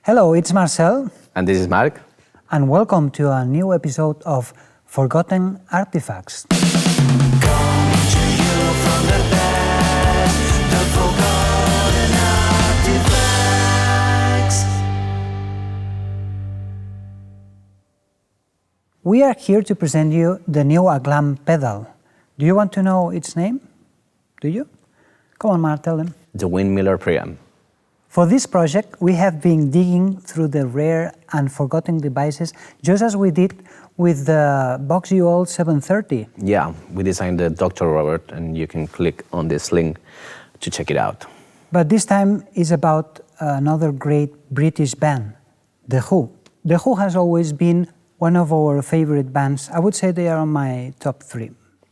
Hello, it's Marcel. And this is Marc. And welcome to a new episode of Forgotten Artifacts. We are here to present you the new Aclam pedal. Do you want to know its name? Do you? Come on, Mark, tell them. The Windmiller Preamp. For this project, we have been digging through the rare and forgotten devices, just as we did with the Boxuol 730. Yeah, we designed the Dr. Robert, and you can click on this link to check it out. But this time is about another great British band, The Who. The Who has always been one of our favorite bands. I would say they are on my top 3.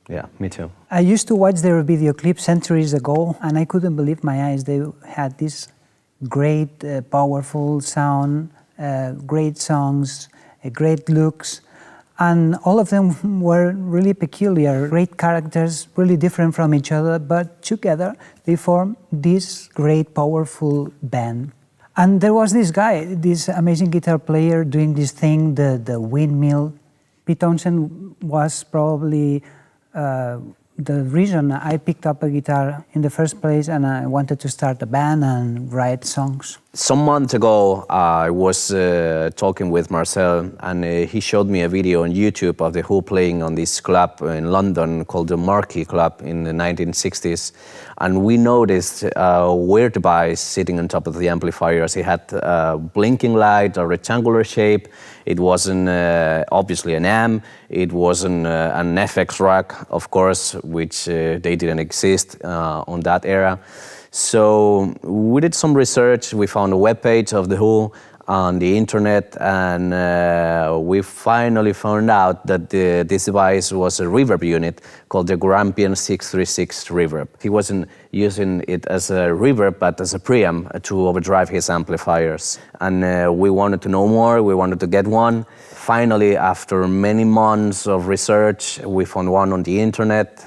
Yeah, me too. I used to watch their video clip centuries ago, and I couldn't believe my eyes. They had this great, powerful sound, great songs, great looks, and all of them were really peculiar, great characters, really different from each other, but together they formed this great, powerful band. And there was this guy, this amazing guitar player doing this thing, the windmill. Pete Townshend was probably the reason I picked up a guitar in the first place, and I wanted to start a band and write songs. Some months ago, I was talking with Marcel, and he showed me a video on YouTube of The Who playing on this club in London called the Marquee Club in the 1960s. And we noticed a weird device sitting on top of the amplifiers. It had a blinking light, a rectangular shape. It wasn't obviously an amp. It wasn't an FX rack, of course, which they didn't exist on that era. So we did some research. We found a webpage of The Who on the internet, and we finally found out that this device was a reverb unit called the Grampian 636 Reverb. He wasn't using it as a reverb, but as a preamp to overdrive his amplifiers. And we wanted to know more, we wanted to get one. Finally, after many months of research, we found one on the internet.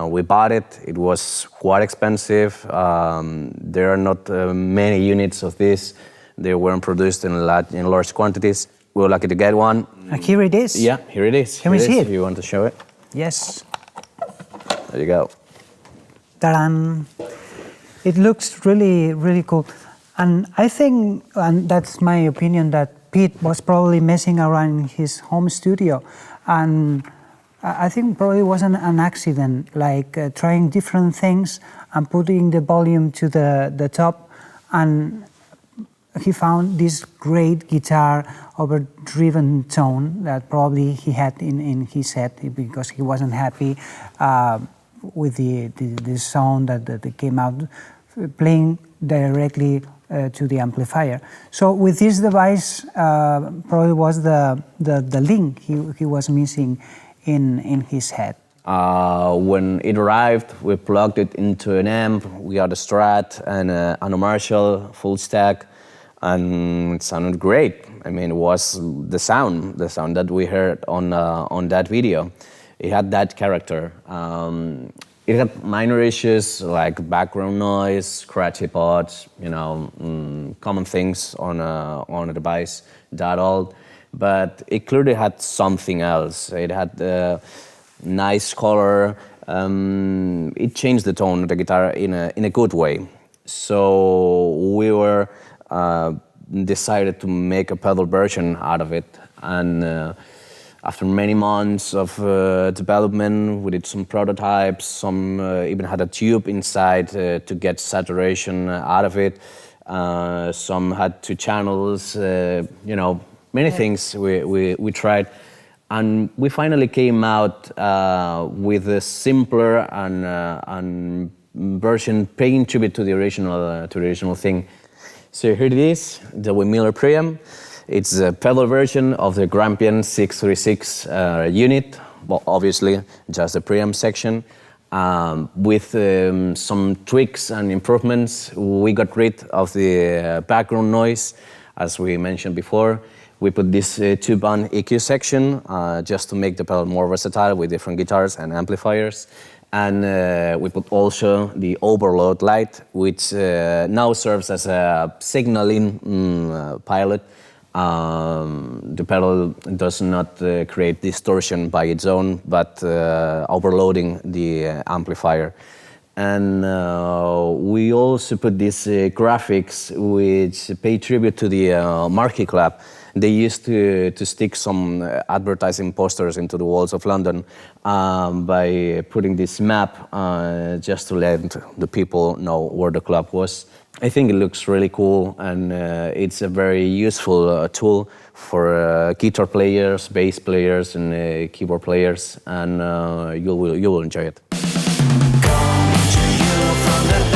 We bought it. It was quite expensive. There are not many units of this. They weren't produced in large quantities. We were lucky to get one. And here it is. Yeah, here it is. Can we see it? If you want to show it. Yes. There you go. Ta-da! It looks really, really cool. And I think, and that's my opinion, that Pete was probably messing around in his home studio. And I think probably wasn't an accident, like trying different things and putting the volume to the top. And he found this great guitar overdriven tone that probably he had in his head because he wasn't happy with the sound that came out playing directly to the amplifier. So with this device, probably was the link he was missing in his head. When it arrived, we plugged it into an amp. We got a Strat and a Marshall full stack. And it sounded great. I mean, it was the sound that we heard on that video. It had that character. It had minor issues like background noise, scratchy pods, common things on a device, that all. But it clearly had something else. It had a nice color. It changed the tone of the guitar in a good way. So we were decided to make a pedal version out of it, and after many months of development, we did some prototypes. Some even had a tube inside to get saturation out of it. Some had 2 channels. Many things we tried, and we finally came out with a simpler and version paying tribute to the original thing. So here it is, the Windmiller Preamp. It's a pedal version of the Grampian 636 unit, well, obviously just the preamp section. With some tweaks and improvements, we got rid of the background noise, as we mentioned before. We put this two-band EQ section just to make the pedal more versatile with different guitars and amplifiers. And we put also the overload light, which now serves as a signaling pilot. The pedal does not create distortion by its own, but overloading the amplifier. And we also put these graphics which pay tribute to the Marquee Club. They used to stick some advertising posters into the walls of London by putting this map just to let the people know where the club was. I think it looks really cool, and it's a very useful tool for guitar players, bass players, and keyboard players, and you will enjoy it. Coming to you from the